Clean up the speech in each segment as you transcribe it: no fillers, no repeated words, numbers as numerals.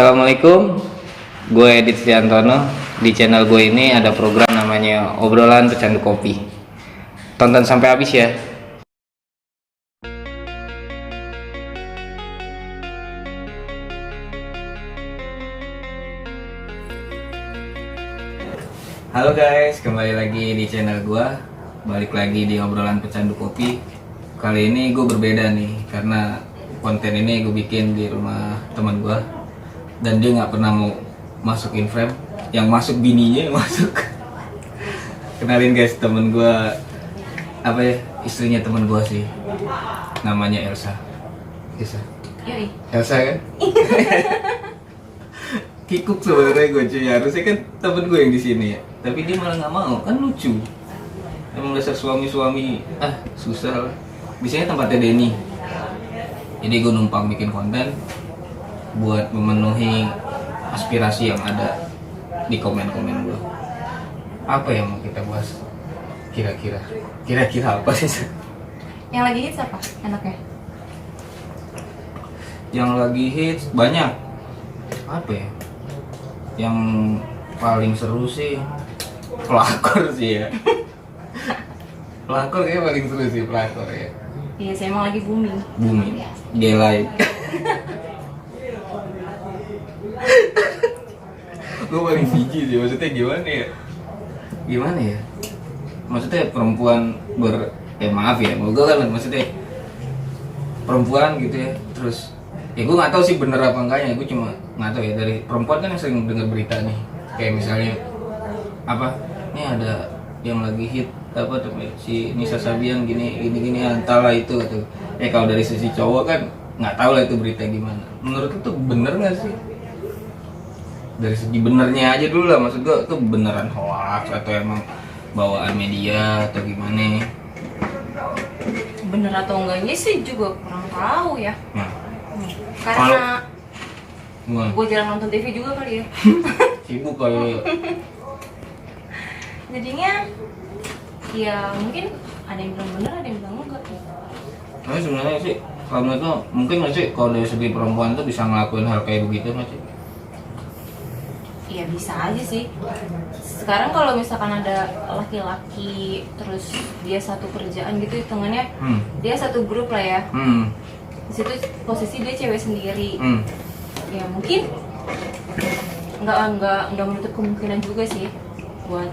Assalamualaikum, gue Edit Triantono. Di channel gue ini ada program namanya Obrolan Pecandu Kopi. Tonton sampai habis ya. Halo guys, kembali lagi di channel gue. Balik lagi di Obrolan Pecandu Kopi. Kali ini gue berbeda nih, karena konten ini gue bikin di rumah teman gue. Dan dia nggak pernah mau masukin frame, yang masuk bininya yang masuk. Kenalin guys, temen gue, apa ya, istrinya temen gue sih, namanya Elsa. Elsa kan? Kikuk sebenarnya gue cuy, harusnya kan temen gue yang di sini ya, tapi dia malah nggak mau, kan lucu. Emang dasar suami-suami, susah lah. Biasanya tempatnya Denny, jadi gue numpang bikin konten buat memenuhi aspirasi yang ada di komen-komen gue. Apa yang mau kita bahas? Kira-kira apa sih? Yang lagi hits apa enaknya? Yang lagi hits banyak. Apa ya? Yang paling seru sih pelakor sih ya. Pelakor kayaknya paling seru sih, pelakor ya. Iya, saya emang lagi booming. Gelai. Gue paling siji sih, maksudnya gimana ya, maksudnya perempuan maaf ya, gue kan maksudnya perempuan gitu ya, terus ya gue nggak tahu sih bener apa enggaknya, gue cuma nggak tahu ya, dari perempuan kan yang sering dengar berita nih, kayak misalnya apa, ini ada yang lagi hit apa tuh si Nisa Sabian gini entahlah itu gitu. Kalau dari sisi cowok kan nggak tahu lah itu berita gimana. Menurut itu bener nggak sih? Dari segi benernya aja dulu lah, maksud gue itu beneran hoax atau emang bawaan media atau gimana? Bener atau enggaknya sih juga kurang tahu ya. Nah, Karena gue jarang nonton TV juga kali ya. Sibuk kali. Jadinya ya mungkin ada yang bilang bener, ada yang bilang enggak. Tapi sebenarnya sih kalau menurut lo mungkin nggak sih kalau dari segi perempuan tuh bisa ngelakuin hal kayak begitu nggak sih? Iya bisa aja sih. Sekarang kalau misalkan ada laki-laki terus dia satu kerjaan gitu, hitungannya dia satu grup lah ya. Di situ posisi dia cewek sendiri. Ya mungkin nggak menutup kemungkinan juga sih buat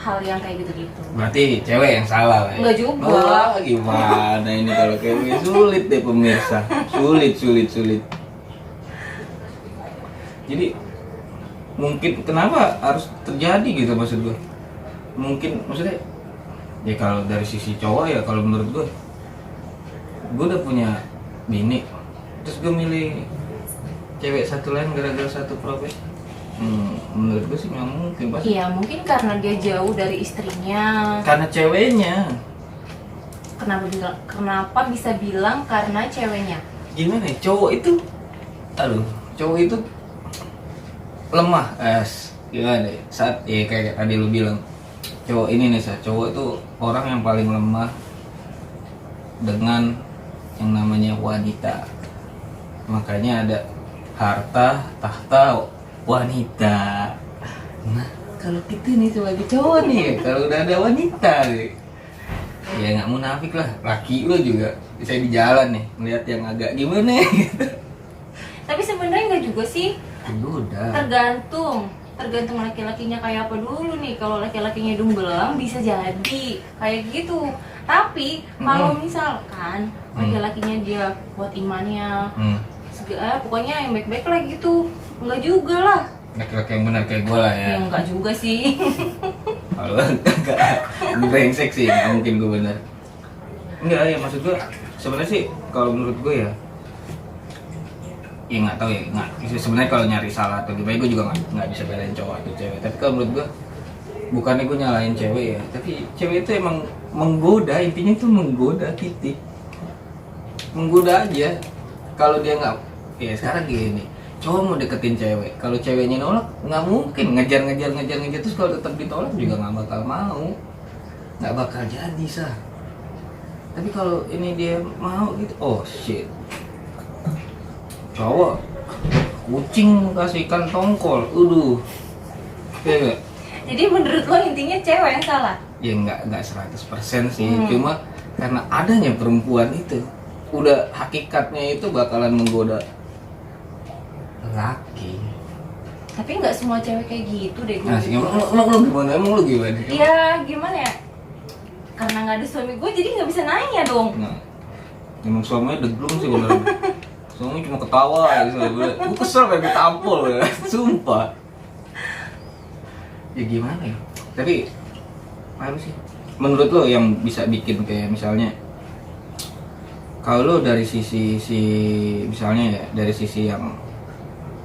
hal yang kayak gitu-gitu. Berarti cewek yang salah lah ya? Enggak juga. Oh, gimana ini kalau kayak begini, sulit deh pemirsa. Sulit. Jadi mungkin kenapa harus terjadi gitu, maksud gue? Mungkin maksudnya ya kalau dari sisi cowok ya, kalau menurut gue udah punya bini, terus gue milih cewek satu lain gara-gara satu profesi. Menurut gue sih nggak mungkin pasti. Iya mungkin karena dia jauh dari istrinya. Karena ceweknya. Kenapa bisa bilang karena ceweknya? Gimana ya, cowok itu lemah, gimana ya, saat ya kayak tadi lu bilang, cowok ini nih, cowok itu orang yang paling lemah dengan yang namanya wanita. Makanya ada harta tahta wanita. Nah kalau kita nih sebagai cowok nih, kalau udah ada wanita nih, ya nggak munafik lah, laki lu juga bisa di jalan nih melihat yang agak gimana gitu. Tapi sebenarnya nggak juga sih. Udah. Tergantung laki-lakinya kayak apa dulu nih. Kalau laki-lakinya dumbelang bisa jadi kayak gitu. Tapi kalau misalkan laki-lakinya dia buat imannya, pokoknya yang baik-baik lah gitu, enggak juga lah. Laki-laki yang benar kayak gue lah ya. Ya enggak juga sih. Kalau enggak brengsek sih, nggak mungkin gue benar. Enggak ya, maksud gue sebenarnya sih kalau menurut gue ya nggak tahu ya, sebenarnya kalau nyari salah atau gimana, gue juga nggak bisa belain cowok atau cewek. Tapi kalau menurut gue, bukannya gue nyalain cewek ya, tapi cewek itu emang menggoda, intinya itu menggoda, titik, menggoda aja. Kalau dia nggak, ya sekarang gini, cowok mau deketin cewek, kalau ceweknya nolak nggak mungkin, ngejar terus kalau tetap ditolak juga nggak bakal jadi sah. Tapi kalau ini dia mau gitu, oh shit, cowok kucing kasih ikan tongkol, ya nggak? Jadi menurut lo intinya cewek yang salah? Ya nggak 100% sih, cuma karena adanya perempuan itu, udah hakikatnya itu bakalan menggoda laki. Tapi nggak semua cewek kayak gitu deh. Nah, sih, emang lu gimana? Emang lu gimana? Ya gimana ya? Karena nggak ada suami gue jadi nggak bisa nanya dong. Nah, emang suaminya deglung sih bener. Suaminya cuma ketawa ya, gue kesel pengen ditampol ya, sumpah. Ya gimana ya? Tapi apa sih? Menurut lo yang bisa bikin kayak misalnya, kalau lo dari sisi misalnya ya, dari sisi yang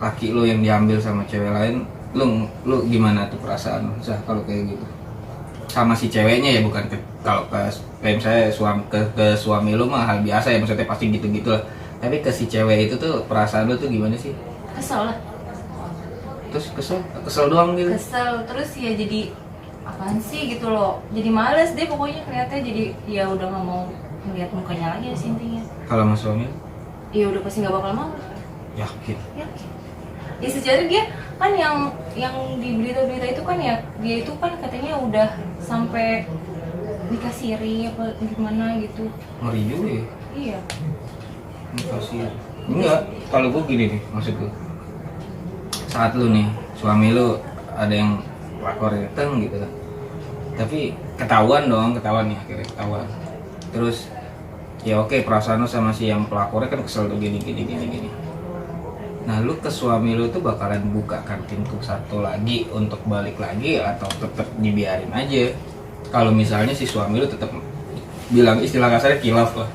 laki lo yang diambil sama cewek lain, lo gimana tuh perasaan lo? Kalau kayak gitu sama si ceweknya ya, bukan kalau kayak misalnya ke suami lo mah hal biasa ya, maksudnya pasti gitu lah. Tapi ke si cewek itu tuh perasaan lo tuh gimana sih? Kesel lah. Terus kesel doang gitu? Kesel, terus ya jadi apaan sih gitu loh. Jadi males deh pokoknya kelihatannya, jadi ya udah nggak mau ngeliat mukanya lagi sih intinya. Kalau sama suami? Ya udah pasti nggak bakal mau. Yakin? Yakin. Ya sejarah dia kan yang di berita-berita itu kan ya, dia itu kan katanya udah sampai nikah siri apa gimana gitu. Ngeri juga ya? Iya. Kasihan. Enggak, kalau gue gini nih, maksud gue, saat lu nih, suami lu ada yang pelakor dateng gitu kan, tapi ketahuan nih, akhirnya ketahuan. Terus ya oke, perasaan lu sama si yang pelakornya kan kesel tuh gini. Nah lu ke suami lu tuh bakalan bukakan pintu satu lagi untuk balik lagi, atau tetap dibiarin aja? Kalau misalnya si suami lu tetap bilang, istilah kasarnya kilaf lah.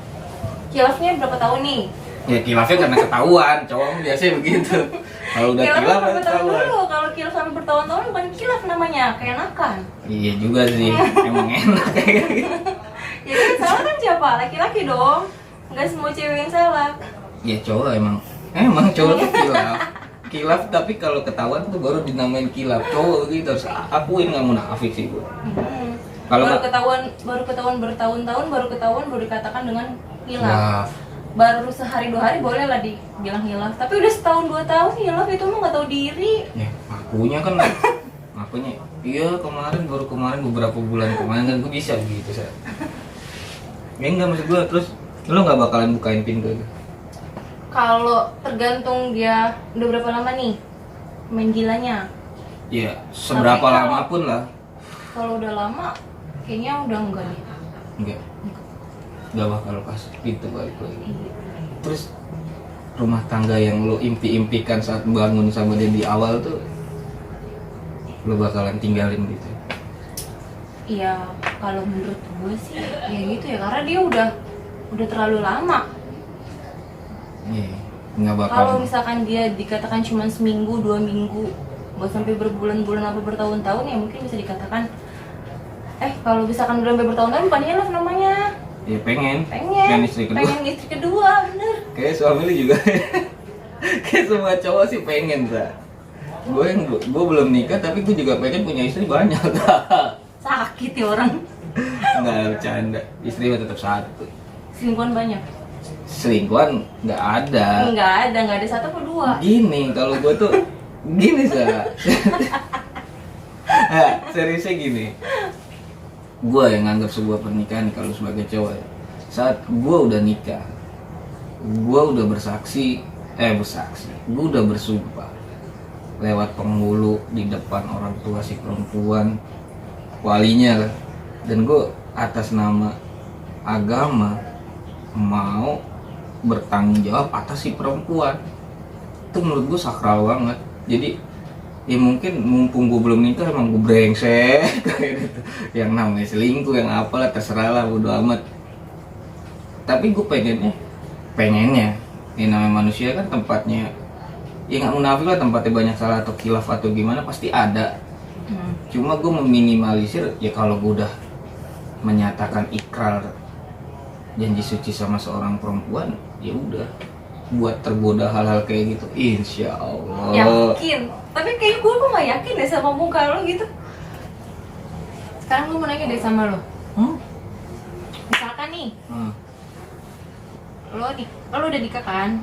Kilafnya berapa tahun nih? Ya kilafnya karena ketahuan, cowok biasanya begitu. Kalau udah kilaf berapa tahun ketahuan. dulu? Kalau kilaf sampai bertahun-tahun bukan kilaf namanya, keenakan. Iya juga sih, emang enak kayak gitu. Ya kan salah kan siapa? Laki-laki dong. Nggak semua cewek yang salah. Ya cowok emang cowok tuh kilaf, tapi kalau ketahuan tuh baru dinamain kilaf. Cowok gitu, harus akuin, nggak munafik sih gue. Kalau baru ketahuan bertahun-tahun, baru dikatakan dengan hilaf. Nah, Baru sehari 2 hari boleh lah dibilang hilaf. Tapi udah setahun 2 tahun hilaf itu mah nggak tahu diri. ya akunya kan, akunya iya baru kemarin beberapa bulan kemarin kan gue bisa gitu sih. Ya enggak, maksud gue, terus lo nggak bakalan bukain pintu gitu? Kalau tergantung dia udah berapa lama nih main gilanya. Ya seberapa Tapi lama pun lah. Kalau udah lama kayaknya udah enggak nih. Enggak bakal pas pintu balik lagi. Terus rumah tangga yang lo impi-impikan saat bangun sama dia di awal tuh, lo bakalan tinggalin gitu? Iya, kalau menurut gue sih ya gitu ya, karena dia udah terlalu lama. Iya, nggak bakal. Kalau misalkan dia dikatakan cuma seminggu 2 minggu, nggak sampai berbulan-bulan apa bertahun-tahun, ya mungkin bisa dikatakan kalau misalkan udah sampai bertahun-tahun bukan hilaf namanya. Ya pengen istri kedua. Pengen istri kedua, bener. Kayak suami lu juga. Kayak semua cowok sih pengen, Sa. Gue belum nikah tapi gue juga pengen punya istri banyak. Sakit ya orang. Nggak bercanda, istri mah tetap satu. Selingkuhan banyak? Selingkuhan nggak ada. Nggak ada 1 atau 2. Gini, kalau gue tuh gini, Sa. Nah, seriusnya gini. Gue yang nganggap sebuah pernikahan kalau sebagai cowok ya, saat gue udah nikah, gue udah gue udah bersumpah lewat penghulu di depan orang tua si perempuan, walinya lah, dan gue atas nama agama mau bertanggung jawab atas si perempuan. Itu menurut gue sakral banget. Jadi ya mungkin mumpung gue belum nikah emang gue brengsek kayak gitu, yang namanya selingkuh yang apalah terserah lah, bodo amat. Tapi gue pengennya ini namanya manusia kan tempatnya, ya nggak munafik lah, tempatnya banyak salah atau khilaf atau gimana pasti ada. Cuma gue meminimalisir, ya kalau gue udah menyatakan ikrar janji suci sama seorang perempuan, ya udah, buat tergoda hal-hal kayak gitu, insya Allah. Yakin? Tapi kayak gue kok nggak yakin deh sama muka lo gitu. Sekarang gue mau nanya deh sama lo. Misalkan nih, lo udah nikah kan?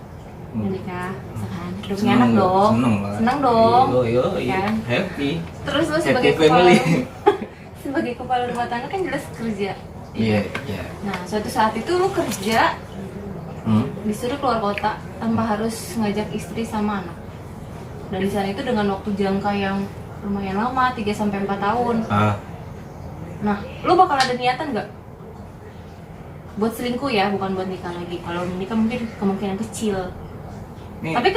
menikah, misalkan udah punya anak dong, seneng dong, kan? Happy. Terus lo Happy sebagai family. sebagai kepala rumah tangga kan jelas kerja. Iya. Nah suatu saat itu lo kerja, disuruh keluar kota tanpa harus ngajak istri sama anak. Dan di sana itu dengan waktu jangka yang lumayan lama, 3-4 tahun. Nah, lo bakal ada niatan nggak buat selingkuh ya, bukan buat nikah lagi. Kalau nikah mungkin kemungkinan kecil. Tapi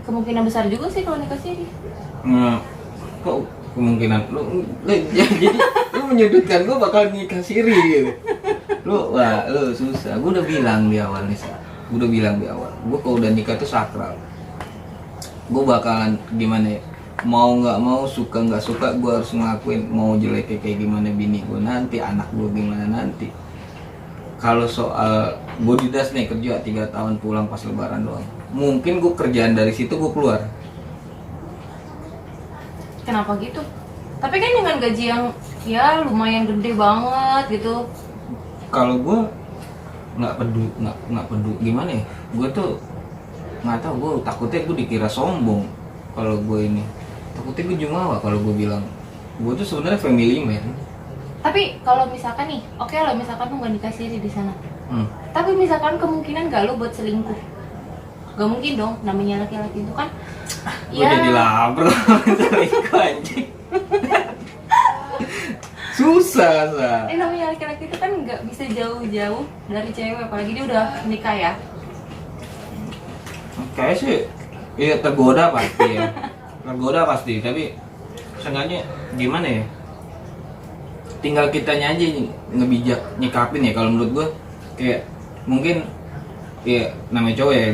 kemungkinan besar juga sih kalau nikah siri. Kok kemungkinan lu jadi lu menyudutkan gue bakal nikah siri gitu. Lu susah. Gue udah bilang di awal nih, gue kalau udah nikah tuh sakral. Gue bakalan gimana ya, mau nggak mau, suka nggak suka, gue harus ngelakuin. Mau jelek kayak gimana bini gue nanti, anak gue gimana nanti. Kalau soal body das nih, kerja 3 tahun pulang pas lebaran doang, mungkin gue kerjaan dari situ gue keluar. Kenapa gitu? Tapi kan dengan gaji yang ya lumayan gede banget gitu. Kalau gue nggak peduli gimana ya, gue tuh nggak tahu, gue takutnya gue dikira sombong kalau gue ini, takutnya gue jumawa kalau gue bilang gue tuh sebenarnya family man. Tapi kalau misalkan nih, oke lah misalkan lu nggak nikah siri di sana, tapi misalkan kemungkinan gak lu buat selingkuh? Gak mungkin dong, namanya laki-laki itu kan. Gue jadi lapar selingkuh anjing. Susah. Namanya laki-laki itu kan nggak bisa jauh-jauh dari cewek, apalagi dia udah nikah ya. Kayak sih, iya tergoda pasti ya. Tergoda pasti, tapi seenggaknya gimana ya? Tinggal kitanya aja ngebijak nyikapin ya. Kalau menurut gue kayak mungkin ya namanya cowok ya,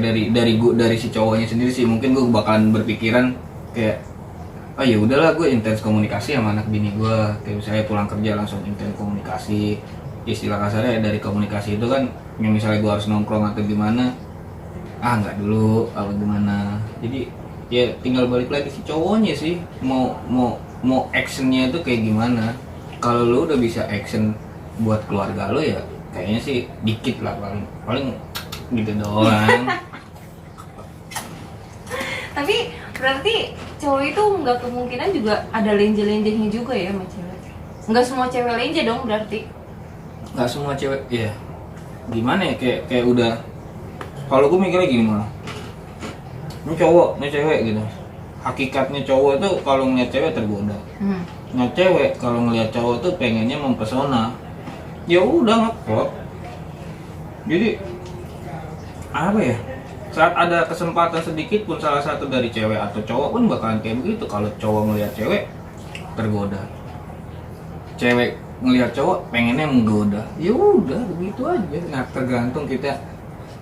dari si cowoknya sendiri sih, mungkin gue bakalan berpikiran kayak oh ya udahlah, gue intens komunikasi sama anak bini gue. Kayak misalnya pulang kerja langsung intens komunikasi. Istilah kasarnya dari komunikasi itu kan yang misalnya gue harus nongkrong atau gimana, nggak dulu atau gimana. Jadi ya tinggal balik lagi si cowoknya sih, mau actionnya itu kayak gimana. Kalau lu udah bisa action buat keluarga lu ya kayaknya sih dikit lah, paling gitu doang. Tapi berarti cowok itu nggak kemungkinan juga ada lenje-lenjenya juga ya sama cewek? Nggak semua cewek lenje dong berarti? Nggak semua cewek, ya gimana ya, kayak udah. Kalau gue mikirnya gini malah, ini cowok, ini cewek gitu. Hakikatnya cowok tuh kalau ngeliat cewek tergoda. Nah cewek kalau ngeliat cowok tuh pengennya mempesona. Ya udah ngeklop. Jadi apa ya? Saat ada kesempatan sedikit pun salah satu dari cewek atau cowok pun bakalan kayak begitu. Kalau cowok ngeliat cewek tergoda, cewek ngeliat cowok pengennya menggoda. Ya udah begitu aja. Nah tergantung kita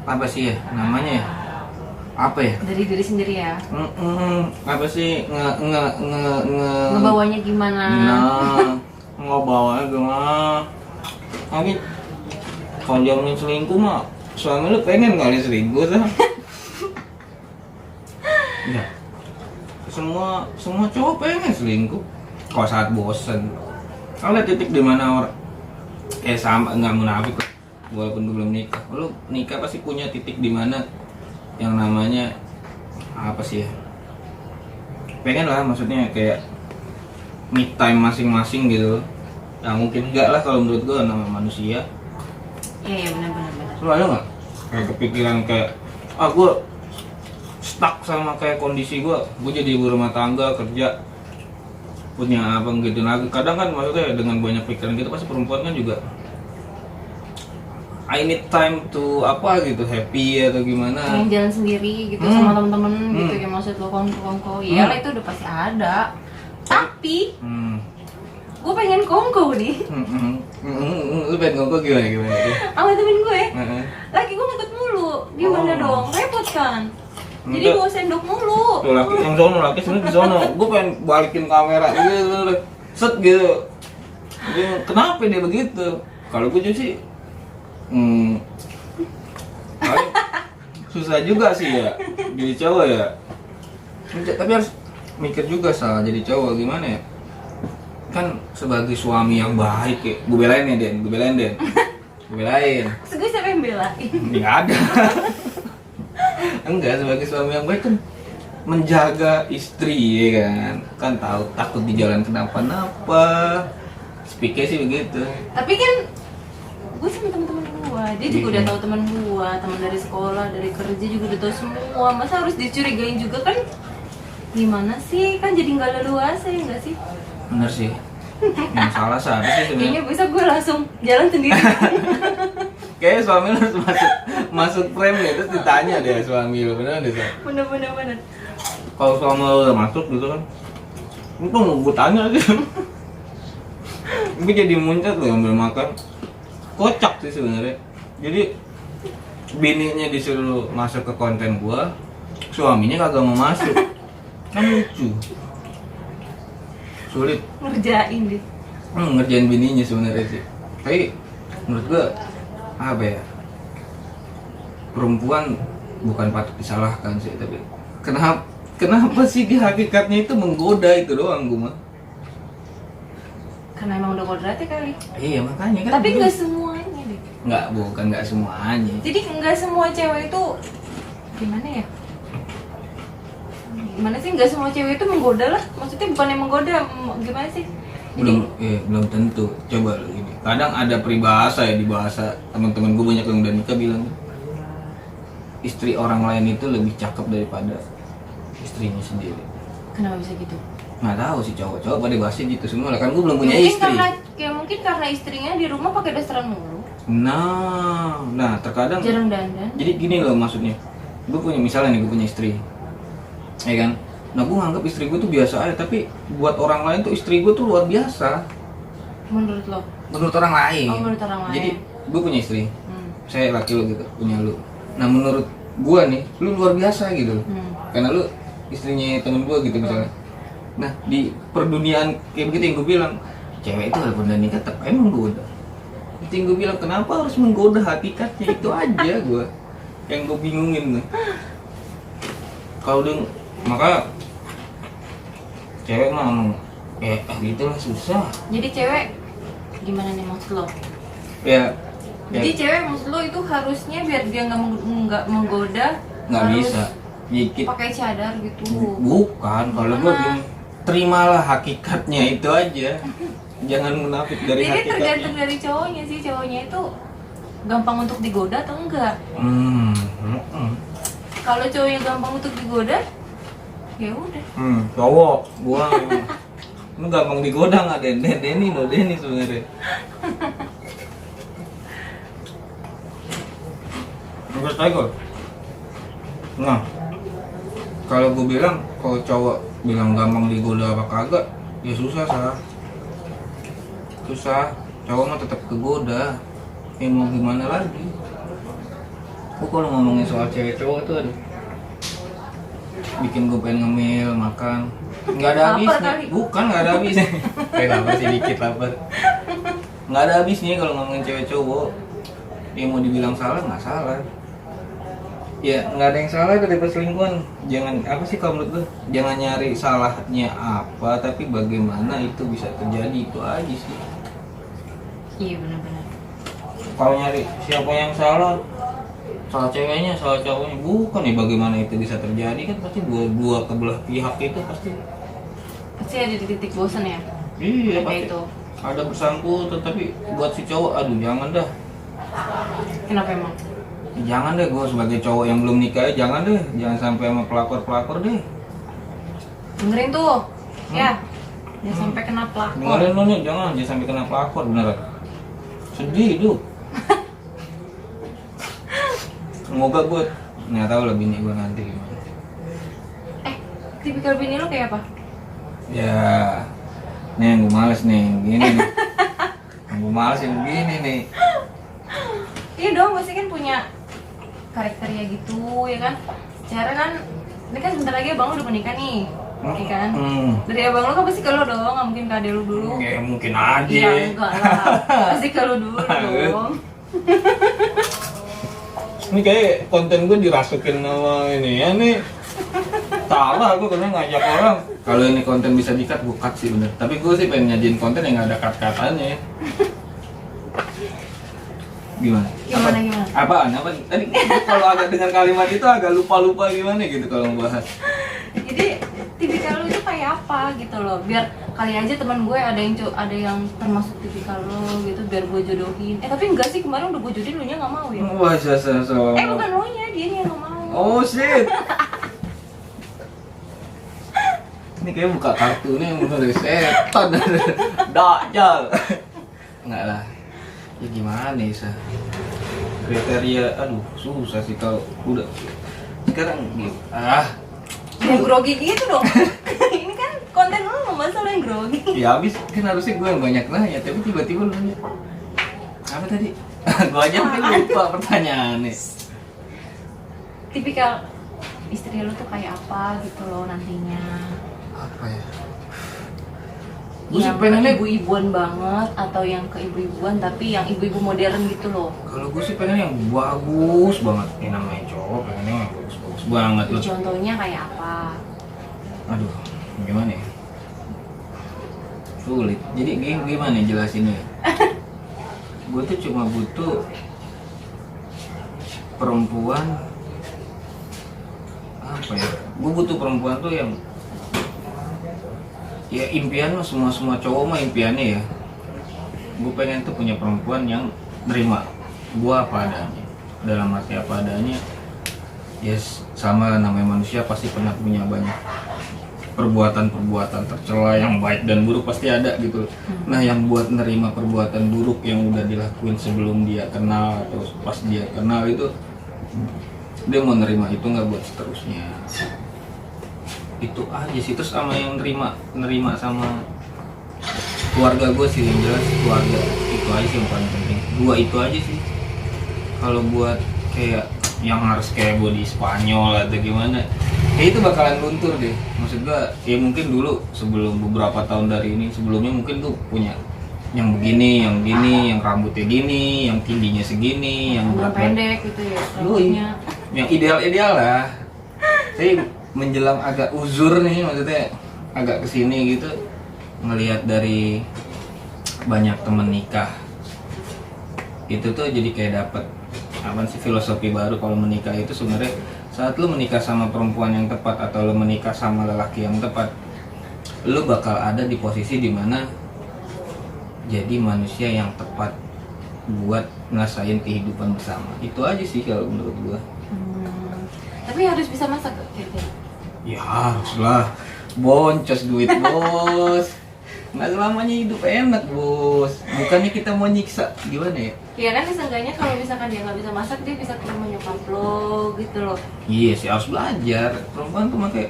apa sih ya namanya ya? Apa ya? Dari diri sendiri ya. Apa sih ngebawanya gimana? Nah, ngebawanya gimana? Lagi kalau diomongin selingkuh mah, suami lu pengen kali selingkuh sih? Ya. Semua cowok pengen selingkuh. Kalau saat bosen. Kalau titik di mana orang sama nggak munafik, walaupun belum nikah. Lu nikah pasti punya titik di mana yang namanya apa sih ya, pengen lah, maksudnya kayak me time masing-masing gitu. Nah mungkin enggak lah kalau menurut gue, nama manusia. Iya benar. Lu ada nggak kayak kepikiran kayak gue stuck sama kayak kondisi gue jadi ibu rumah tangga, kerja, punya apa gitu lagi. Kadang kan maksudnya dengan banyak pikiran gitu pasti perempuan kan juga I need time to apa gitu, happy atau gimana, pengen jalan sendiri gitu sama temen-temen gitu, yang maksud lo kongko. Iya lah, itu udah pasti ada. Tapi gue pengen kongko nih. Lu pengen kongko gimana? Sama temen gue, laki gue ngikut mulu. Gimana dong? Repot kan? Jadi gue sendok mulu. Tuh laki yang sono, laki sebenernya di sono. Gue pengen balikin kamera gitu, set gitu. Kenapa dia begitu? Kalau gue sih susah juga sih ya jadi cowok ya. Tapi harus mikir juga salah jadi cowok gimana ya. Kan sebagai suami yang baik ya. Gue belain ya Den, gue belain. Terus gue siapa yang belain? Nggak ada. Enggak, sebagai suami yang baik kan menjaga istri ya kan tahu takut di jalan kenapa-napa. Speaknya sih begitu. Tapi kan gue sama teman-teman gue, dia juga udah tahu teman gue, teman dari sekolah, dari kerja juga udah tahu semua. Masa harus dicurigain juga kan? Gimana sih? Kan jadi nggak leluasa ya nggak sih? Bener sih. Yang salah siapa sih sebenarnya? Kayaknya bisa gue langsung jalan sendiri. Kayaknya suami lu harus masuk frame ya, terus ditanya deh suami lu, bener deh Sa? Bener. Kalau suami lu udah masuk gitu kan, itu mau gue tanya aja. Gue jadi muncrat loh ambil makan, kocak sih sebenarnya. Jadi bininya disuruh masuk ke konten gua, suaminya kagak mau masuk, kan lucu, sulit. Ngerjain deh. Ngerjain bininya sebenarnya sih. Tapi menurut gua apa ya, perempuan bukan patut disalahkan sih, tapi kenapa sih di hakikatnya itu menggoda itu doang gua mah. Karena emang udah kodratnya kali. Iya makanya kan. Tapi nggak semuanya deh. Bukan semuanya. Jadi nggak semua cewek itu gimana ya? Gimana sih nggak semua cewek itu menggoda lah? Maksudnya bukan yang menggoda, gimana sih? Jadi, belum tentu. Coba lu ini. Kadang ada peribahasa ya, di bahasa teman-teman gue banyak yang udah nikah bilang istri orang lain itu lebih cakep daripada istrinya sendiri. kenapa bisa gitu? Nggak tahu sih, cowok-cowok pada bahasnya gitu semua lah, kan gue belum punya Mungkin istri. mungkin karena istrinya di rumah pakai dasteran mulu. Nah terkadang Jarang dandan. jadi gini loh maksudnya, gue punya misalnya nih, gue punya istri, ya kan. Nah gue nganggap istri gue tuh biasa aja, tapi buat orang lain tuh istri gue tuh luar biasa. Menurut lo? Menurut orang lain. Oh, menurut orang lain. Jadi gue punya istri, saya laki lo gitu, punya lu. Nah menurut gue nih, lu luar biasa gitu, karena lu istrinya temen gue gitu misalnya. Nah di perduniaan kayak begitu yang gue bilang, cewek itu walaupun udah nikah tetap emang menggoda. Itu yang gue bilang, kenapa harus menggoda, hakikatnya itu aja gue yang gue bingungin tuh. Kalau dia maka cewek mah ngomong gitulah susah. Jadi cewek gimana nih maksud lo? Ya Jadi cewek maksud lo itu harusnya biar dia nggak menggoda, nggak harus bisa dikit. pakai cadar gitu. Bukan, kalau gue gini, terimalah hakikatnya itu aja. Jangan munafik dari Jadi hakikatnya. tergantung dari cowoknya sih, cowoknya itu gampang untuk digoda atau enggak. Kalau cowoknya gampang untuk digoda, ya udah. Cowok, gua lu gampang digoda nggak Denny sebenarnya. Menurut saya kok. Nah, kalau gue bilang, kalau cowok bilang gampang digoda apa kagak, ya susah. Cowok mah tetap kegoda. Mau gimana lagi? Kok kalau ngomongin soal cewek cowok tuh aduh, bikin gue pengen ngemil, makan nggak ada habisnya. Bukan nggak ada habisnya. Kayak lapar sih, dikit lapar. Nggak ada habisnya kalau ngomongin cewek cowok. Yang mau dibilang salah nggak salah. Ya nggak ada yang salah dari perselingkuhan. Jangan apa sih kalau menurut gue, jangan nyari salahnya apa, tapi bagaimana itu bisa terjadi, itu aja sih. Iya benar-benar. Kalau nyari siapa yang salah ceweknya, salah cowoknya, bukan ya bagaimana itu bisa terjadi, kan pasti dua kebelah pihak itu pasti ada di titik bosan ya. iya Kayak pasti itu. ada bersangkutan, tapi buat si cowok aduh jangan dah. Kenapa emang? Jangan deh, gue sebagai cowok yang belum nikah jangan sampai sama pelakor deh. Dengerin tuh ya, jangan sampai kena pelakor. Dengerin lo nih, jangan sampai kena pelakor beneran. Sedih hidup. Semoga gue nggak tahu lah bini gue nanti gimana. Tipikal bini lo kayak apa? Ya, nih yang gue males nih, gini nih. Yang gue males yang begini nih. Iya dong, pasti kan punya karakternya gitu ya kan. Secara kan, ini kan sebentar lagi abang lo udah menikah nih, ya kan? Dari abang lo kan pasti ke lo dong, nggak mungkin ke adek lo dulu. Ya mungkin aja. Iya enggak lah, pasti ke lo dulu dong. Ini kayak konten gue dirasukin sama ini ya nih. Salah gue karena ngajak orang. Kalau ini konten bisa di-cut, gue cut sih bener. Tapi gue sih pengen nyajiin konten yang gak ada cut-cutannya. Gimana? Gimana? Apaan? Apa tadi kalau agak dengar kalimat itu agak lupa gimana gitu kalau ngebahas. Jadi tipikal lu itu kayak apa gitu loh, biar kali aja teman gue ada yang termasuk tipikal lo gitu, biar gue jodohin. Tapi enggak sih, kemarin udah gue jodohin, lu nya nggak mau ya. Wah, so. Bukan lo nya, dia yang nggak mau. Oh shit. Ini kayak buka kartu nih bener dari setan. Dajjal. Enggak lah. Ya gimana ya, Sa? Kriteria, aduh susah sih kalau udah sekarang gitu. Yang grogi gitu dong. Ini kan konten lu membahas soal yang grogi. Ya habis kan harusnya gue yang banyak nanya, tapi tiba-tiba lu nanya apa tadi? Gue aja mungkin lupa pertanyaannya. Tipikal istri lu tuh kayak apa gitu loh nantinya? Apa ya? Gue sih Yang pengennya ibu-ibuan banget atau yang ke ibu-ibuan tapi yang ibu-ibu modern gitu loh. kalau gue sih pengen yang bagus banget. Ini namanya cowok pengennya yang bagus banget loh. Contohnya kayak apa? Aduh, gimana ya? Sulit. Jadi gimana jelasinnya? Gue tuh cuma butuh perempuan apa ya? Gue butuh perempuan tuh yang ya impian mah semua cowok mah impiannya ya. Gue pengen tuh punya perempuan yang nerima gue apa adanya. Dalam arti apa adanya. Yes, sama namanya manusia pasti pernah punya banyak perbuatan tercela yang baik dan buruk pasti ada gitu. Nah, yang buat nerima perbuatan buruk yang udah dilakuin sebelum dia kenal atau pas dia kenal itu, dia mau nerima itu nggak buat seterusnya. Itu aja sih. Terus sama yang nerima sama keluarga gue sih, yang jelas keluarga itu aja sih yang paling penting. Dua itu aja sih. Kalau buat kayak yang harus kayak body Spanyol atau gimana, kayak itu bakalan luntur deh. Maksud gua ya mungkin dulu sebelum beberapa tahun dari ini sebelumnya mungkin tuh punya yang begini, yang rambutnya gini, yang tingginya segini, yang pendek gitu ya rambutnya. Yang ideal lah. Saya menjelang agak uzur nih, maksudnya agak kesini gitu, ngelihat dari banyak temen nikah itu tuh jadi kayak dapet apa sih filosofi baru kalau menikah itu sebenarnya saat lu menikah sama perempuan yang tepat atau lu menikah sama lelaki yang tepat, lu bakal ada di posisi dimana jadi manusia yang tepat buat ngerasain kehidupan bersama. Itu aja sih kalau menurut gua. Tapi harus bisa masak kira-kira? Ya haruslah, boncos duit bos. Nggak selamanya hidup enak bos. Bukannya kita mau nyiksa, gimana ya? Ya kan seenggaknya kalau misalkan dia nggak bisa masak, dia bisa ke rumah nyokap lo gitu loh. Iya sih, harus belajar. Perempuan tuh makanya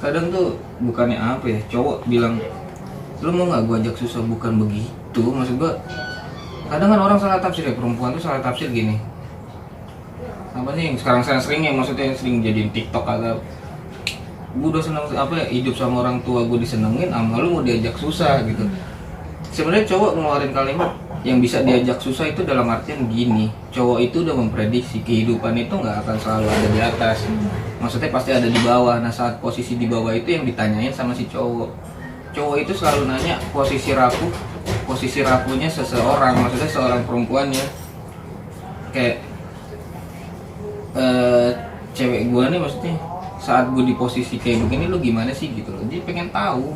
kadang tuh bukannya apa ya, cowok bilang lu mau nggak gua ajak susah, bukan begitu. Maksud gua kadang kan orang salah tafsir ya, perempuan tuh salah tafsir gini. Apa sih yang sekarang saya sering ya, maksudnya yang sering jadiin TikTok atau gue udah seneng apa ya, hidup sama orang tua gue disenengin, sama lu mau diajak susah gitu. Sebenarnya cowok ngeluarin kalimat yang bisa diajak susah itu dalam artian gini, cowok itu udah memprediksi kehidupan itu nggak akan selalu ada di atas, maksudnya pasti ada di bawah. Nah, saat posisi di bawah itu yang ditanyain sama si cowok itu selalu nanya posisi rapuhnya seseorang, maksudnya seorang perempuannya. Kayak cewek gue nih, maksudnya saat gue di posisi kayak begini lu gimana sih gitu loh. Dia pengen tahu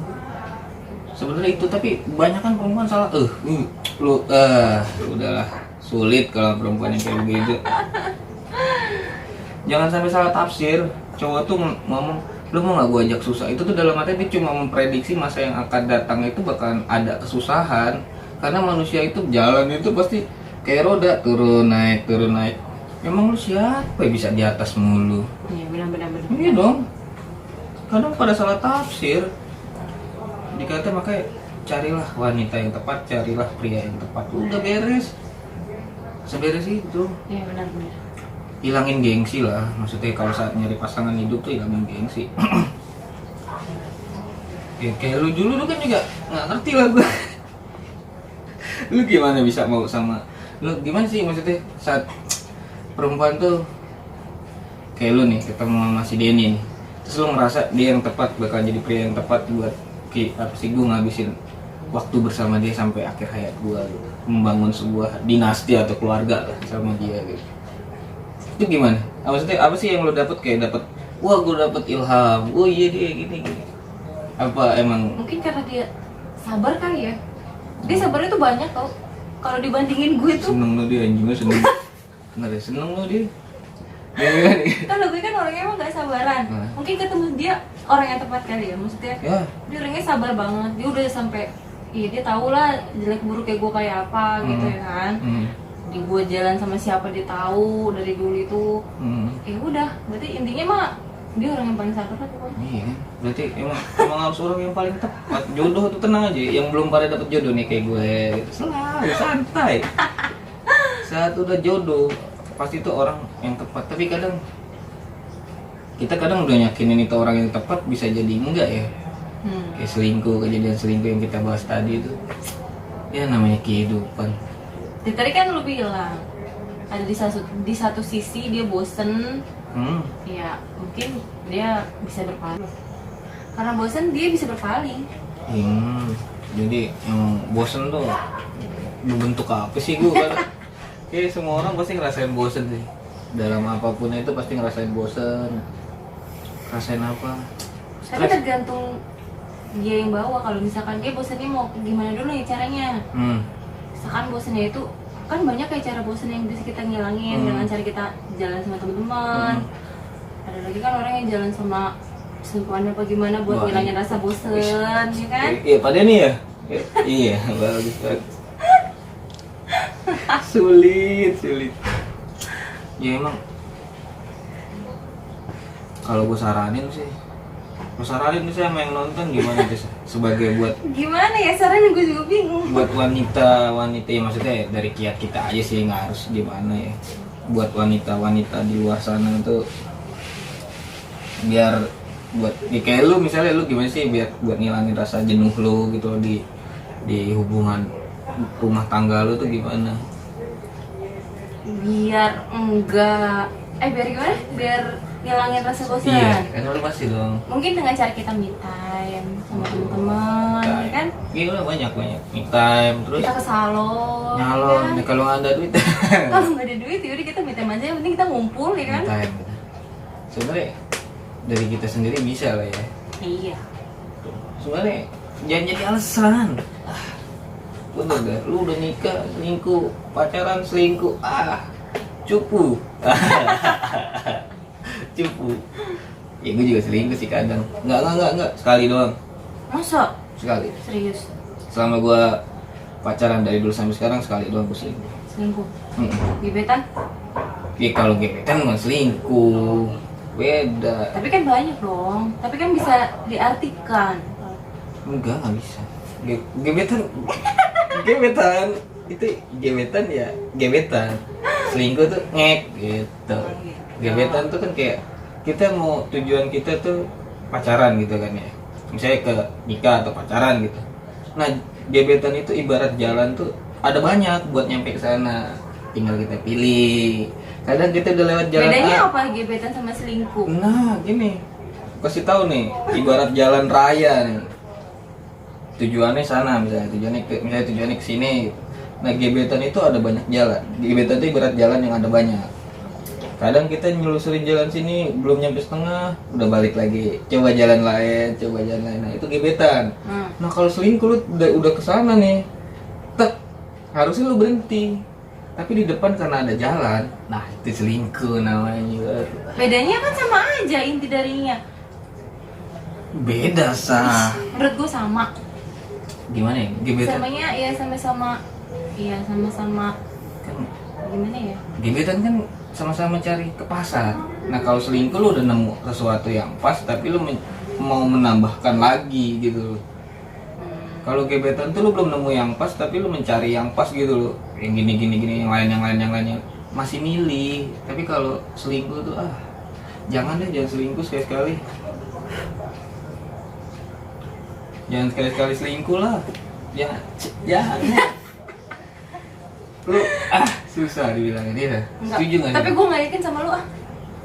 sebenarnya itu, tapi banyak kan perempuan salah lu udahlah, sulit kalau perempuan yang kayak begitu. Jangan sampai salah tafsir. Cowok tuh ngomong lu mau nggak gue ajak susah, itu tuh dalam arti dia cuma memprediksi masa yang akan datang itu bakalan ada kesusahan, karena manusia itu jalan itu pasti kayak roda, turun naik. Emang lu siapa yang bisa di atas mulu? Iya, benar. Iya dong. Kadang pada salah tafsir. Dikata makanya carilah wanita yang tepat, carilah pria yang tepat. Udah beres. Seberes itu. Iya, benar. Hilangin gengsi lah. Maksudnya kalau saat nyari pasangan hidup tuh hilangin gengsi. Ya, kayak lu dulu kan juga nggak ngerti lah gue. Lu gimana bisa mau sama? Lu gimana sih maksudnya saat perempuan tuh kayak lu nih ketemu sama si Denny nih, terus lu ngerasa dia yang tepat, bakal jadi pria yang tepat buat apa sih gue ngabisin waktu bersama dia sampai akhir hayat gue gitu. Membangun sebuah dinasti atau keluarga lah sama dia gitu. Itu gimana? Maksudnya apa sih yang lo dapet, kayak dapet, wah gue dapet ilham, oh iya dia gini gini. Apa emang Mungkin karena dia sabar kali ya. Dia sabarnya tuh banyak tau. Kalau dibandingin gue tuh, seneng lo dia, anjingnya seneng. Bener ya, seneng lo dia. Ya kan? kalau gue kan orangnya emang gak sabaran. Nah. Mungkin ketemu dia orang yang tepat kali ya. Maksudnya Ya. dia orangnya sabar banget. Dia udah sampai, iya dia tau lah jelek buruk kayak gue kayak apa gitu ya kan. Di gue jalan sama siapa dia tahu dari dulu itu. Ya udah, berarti intinya mah dia orang yang paling sabar lah pokoknya. Iya, berarti emang harus orang yang paling tepat. Jodoh tuh tenang aja, yang belum pada dapet jodoh nih kayak gue gitu. Selalu santai. Saat udah jodoh, pasti tuh orang yang tepat. Tapi kadang kita udah yakinin itu orang yang tepat, bisa jadi enggak ya. Kayak selingkuh, kejadian selingkuh yang kita bahas tadi itu. Ya namanya kehidupan. Tadi kan lu bilang ada di satu sisi dia bosen, ya mungkin dia bisa berpaling. Karena bosen dia bisa berpaling. Jadi emang bosen tuh berbentuk apa sih gue? Kayak semua orang pasti ngerasain bosen sih. Dalam apapun itu pasti ngerasain bosen. Rasain apa? Tapi tergantung dia yang bawa. Kalau misalkan dia bosennya mau gimana dulu nih caranya. Misalkan bosennya itu kan banyak kayak cara bosen yang bisa kita ngilangin dengan cara kita jalan sama teman-teman. Ada lagi kan orang yang jalan sama selingkuhannya apa gimana buat ngilangin rasa bosen, ya kan? Iya, pada nih ya. Iya, bagus banget. Sulit. Ya emang. Kalau gue saranin sih sama yang nonton gimana sih sebagai buat Gimana ya sarannya, gue juga bingung. buat wanita ya, maksudnya ya, dari kiat kita aja sih, nggak harus gimana ya, buat wanita di luar sana tuh biar buat ya kayak lu misalnya, lu gimana sih biar buat ngilangin rasa jenuh lu gitu di hubungan rumah tangga lu tuh gimana? Biar gimana? Biar ngilangin rasa bosan. Iya, kan lu pasti dong. Mungkin dengan cara kita me time sama teman-teman, ya kan? Iya udah banyak me time, terus Kita ke salon, nyalon. ya Ya, kan? kalau nggak ada duit Kalau nggak ada duit, yaudah kita me time aja. Yang penting kita ngumpul, ya kan? me time. Sebenarnya dari kita sendiri bisa lah ya. Iya. Sebenarnya jangan jadi alasan. Bener dah, lu udah nikah, selingkuh, pacaran selingkuh, cupu. Cupu. Ya gue juga selingkuh sih kadang. Enggak, sekali doang. Masa? Sekali. Serius? Selama gue pacaran dari dulu sampai sekarang sekali doang gue selingkuh. Selingkuh? Gebetan? Ya kalau gebetan bukan selingkuh, beda. Tapi kan banyak dong. Tapi kan bisa diartikan. Enggak bisa. Gebetan itu gebetan ya gebetan. Selingkuh tuh ngek gitu. Gebetan tuh kan kayak kita mau, tujuan kita tuh pacaran gitu kan ya. Misalnya ke nikah atau pacaran gitu. Nah, gebetan itu ibarat jalan tuh ada banyak buat nyampe ke sana. Tinggal kita pilih. Kadang kita udah lewat jalan Bedanya apa gebetan sama selingkuh? Nah, gini. Kasih tahu nih, ibarat jalan raya nih. Tujuannya sana misalnya tujuannya ke sini gitu. Nah, gebetan itu ada banyak jalan. Gebetan itu ibarat jalan yang ada banyak. Kadang kita nyelusurin jalan sini belum nyampe setengah, udah balik lagi. Coba jalan lain. Nah, itu gebetan. Nah, kalau selingkuh lu udah kesana nih. Tek, harusnya lu berhenti. Tapi di depan karena ada jalan. Nah, itu selingkuh namanya. Bedanya kan sama aja inti darinya. Beda sah. Menurut gue sama. Gimana ya? Gebetan. Samanya ya sama-sama. Iya, sama-sama. Kan Gimana ya? gebetan kan sama-sama cari ke pasar. Nah, kalau selingkuh lu udah nemu sesuatu yang pas tapi lu mau menambahkan lagi gitu loh. Kalau gebetan tuh lu belum nemu yang pas tapi lu mencari yang pas gitu loh. Yang gini yang lain masih milih. Tapi kalau selingkuh tuh jangan selingkuh sekali-sekali. Jangan sekali-sekali selingkuh lah. Jangan. Lu susah dibilangin dia. Enggak. Setuju nggak? Tapi gue nggak yakin sama lu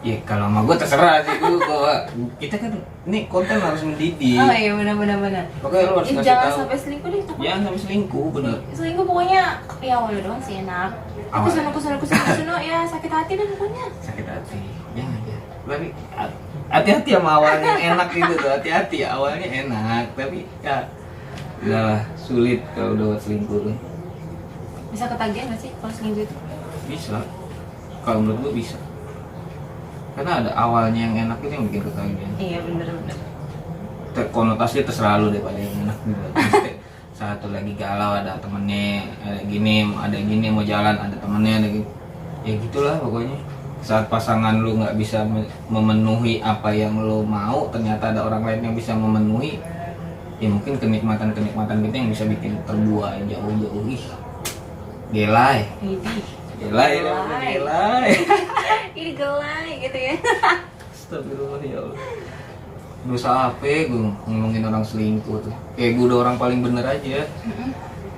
Ya kalau sama gue terserah sih, gue kita kan ini konten harus mendidik. Oh iya benar. Pokoknya lu harus ngasih Jangan tahu. sampai selingkuh deh pokoknya. Jangan sampai selingkuh, bener. Selingkuh pokoknya ya awalnya doang sih enak. Awal. Kesana ya sakit hati deh pokoknya. Sakit hati, jangan ya. Tapi hati-hati sama awalnya yang enak gitu tuh, hati-hati ya awalnya enak, tapi ya udahlah sulit kalau udah selingkuh tuh. Bisa ketagihan nggak sih kalau selingkuh itu? Bisa, kalau menurut gue bisa. Karena ada awalnya yang enak itu yang bikin ketagihan. Iya benar. Konotasinya terserah lu daripada yang enak gitu. Maksudnya, satu lagi galau ada temennya, ada gini mau jalan ada temennya, ada gitu. Ya gitulah pokoknya. Saat pasangan lu nggak bisa memenuhi apa yang lu mau, ternyata ada orang lain yang bisa memenuhi. Ya mungkin kenikmatan kita yang bisa bikin terbuai jauh-jauh. Ih, gelai. Gelai. Ini gelai gitu ya. Astagfirullah ya Allah. Dosa apa gue ngomongin orang selingkuh tuh. Kayak gue udah orang paling bener aja.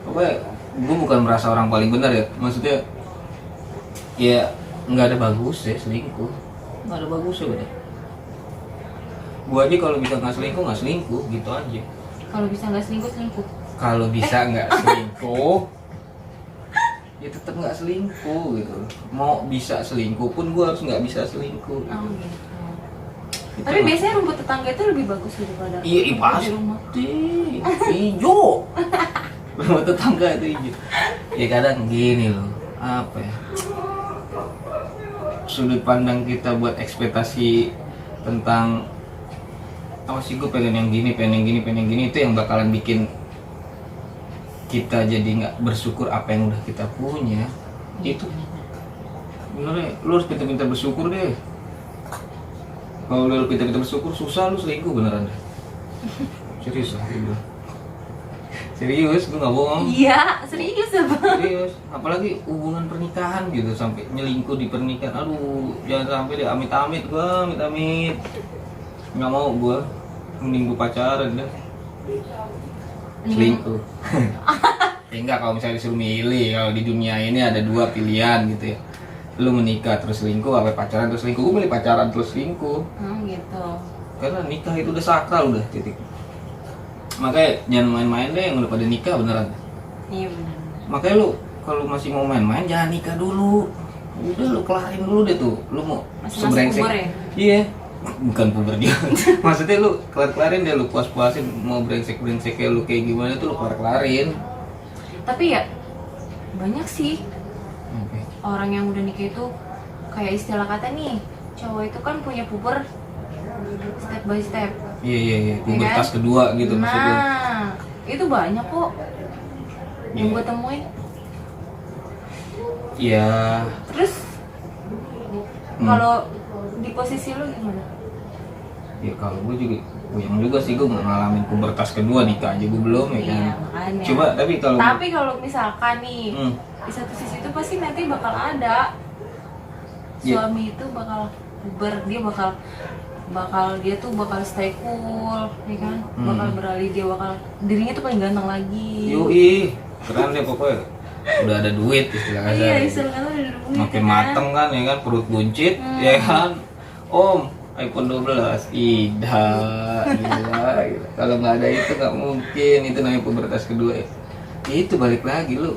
Pokoknya gue bukan merasa orang paling bener ya. Maksudnya ya nggak ada bagus ya selingkuh. Nggak ada bagus ya udah. Gue aja kalau bisa nggak selingkuh gitu aja. Kalau bisa nggak selingkuh. Kalau bisa nggak selingkuh ya tetap nggak selingkuh gitu. Mau bisa selingkuh pun gue harus nggak bisa selingkuh. Oh gitu. Itu Tapi mah. biasanya rumput tetangga itu lebih bagus daripada Iya, rumput pasti. di rumah. Hijau. Rumah tetangga itu hijau. Ya kadang gini loh, apa ya? Sudut pandang kita buat ekspektasi tentang apa sih, gue pengen yang gini itu yang bakalan bikin kita jadi nggak bersyukur apa yang udah kita punya. Itu benernya, lu harus pintar-pintar bersyukur deh. Kalau lu pintar-pintar bersyukur, susah lu selingkuh beneran deh. Serius lah gitu. Serius, gue nggak bohong. Iya, serius apa? Serius, apalagi hubungan pernikahan gitu sampai nyelingkuh di pernikahan. Aduh, jangan sampai deh, amit-amit gua, amit-amit. Nggak mau gua, mending gua pacaran deh. Selingkuh. Ya enggak, kalau misalnya disuruh milih, kalau di dunia ini ada dua pilihan gitu ya. Lu menikah terus selingkuh, apa pacaran terus selingkuh? Gua milih pacaran terus selingkuh. Gitu. Karena nikah itu udah sakral udah titik. Makanya jangan main-main deh yang udah pada nikah beneran. Iya benar. Makanya lu kalau masih mau main-main jangan nikah dulu. Udah lu kelarin dulu deh tuh. Lu mau Masih sebrengsek. puber ya? Iya. Bukan puber dia. Maksudnya lu kelarin deh, lu puas-puasin mau brengsek kayak lu kayak gimana tuh lu kelarin. Tapi ya banyak sih orang yang udah nikah itu kayak istilah kata nih, cowok itu kan punya puber step by step. Iya. Pubertas kedua gitu maksudnya. Nah, itu banyak kok yang Iya. gue temuin. Iya. Terus kalau di posisi lu gimana? Ya kalau gue juga puyeng juga sih, gue ngalamin pubertas kedua, nikah aja gue belum ya kan. Iya, makanya. Coba tapi kalau misalkan nih di satu sisi itu pasti nanti bakal ada suami itu bakal puber, dia bakal stay cool, ya kan? Bakal beralih, dia bakal dirinya tuh paling ganteng lagi. Yoi, keren deh pokoknya. Udah ada duit istilah kasar. Iya, istilah kata udah duit. Makin ya kan? mateng kan ya kan, perut buncit ya kan. Om, iPhone 12. Ida, gila. Kalau nggak ada itu nggak mungkin, itu namanya pubertas kedua ya. Itu balik lagi lu.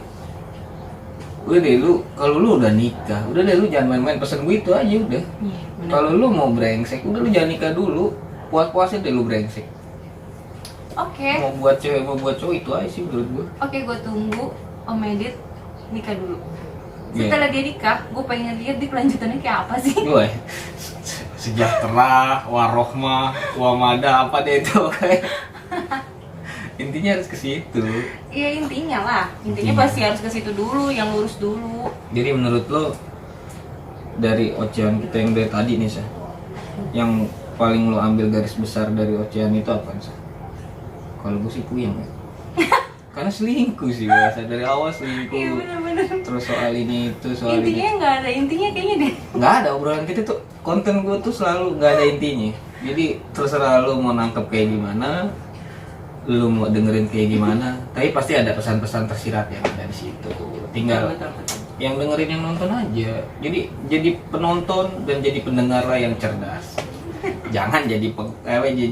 Udah deh lu, kalau lu udah nikah, udah deh lu jangan main-main, pesen gue itu aja udah. Iya, bener. Kalau lu mau brengsek, udah lu jangan nikah dulu. Puas-puasin deh lu brengsek. Oke. Mau buat cewek, mau buat cowok itu aja sih menurut gue. Oke, gue tunggu Om Edit nikah dulu. Iya. Setelah dia nikah, gue pengen lihat di kelanjutannya kayak apa sih. Gue sejahtera, warohmah, wamada, apa deh itu kayak. Intinya harus ke situ. Iya intinya lah, intinya pasti harus ke situ dulu, yang lurus dulu. Jadi menurut lo dari ocehan kita yang dari tadi nih Sa, yang paling lo ambil garis besar dari ocehan itu apa Sa? Kalau gue sih puyeng ya. Karena selingkuh sih biasa dari awal selingkuh. Iya bener-bener. Terus soal ini itu soal Intinya ini. nggak ada intinya kayaknya deh. Nggak ada, obrolan kita tuh, konten gue tuh selalu nggak ada intinya. Jadi terserah lo mau nangkep kayak gimana, lu mau dengerin kayak gimana, tapi pasti ada pesan-pesan tersirat yang ada di situ. Tinggal Betul. yang dengerin yang nonton aja. Jadi penonton dan jadi pendengar lah yang cerdas. Jangan jadi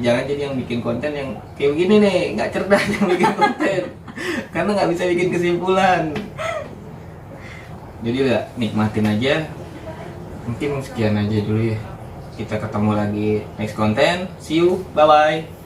jangan jadi yang bikin konten yang kayak begini nih, nggak cerdas yang bikin konten. Karena nggak bisa bikin kesimpulan. Jadi udah nikmatin aja. Mungkin sekian aja dulu ya. Kita ketemu lagi next konten. See you. Bye bye.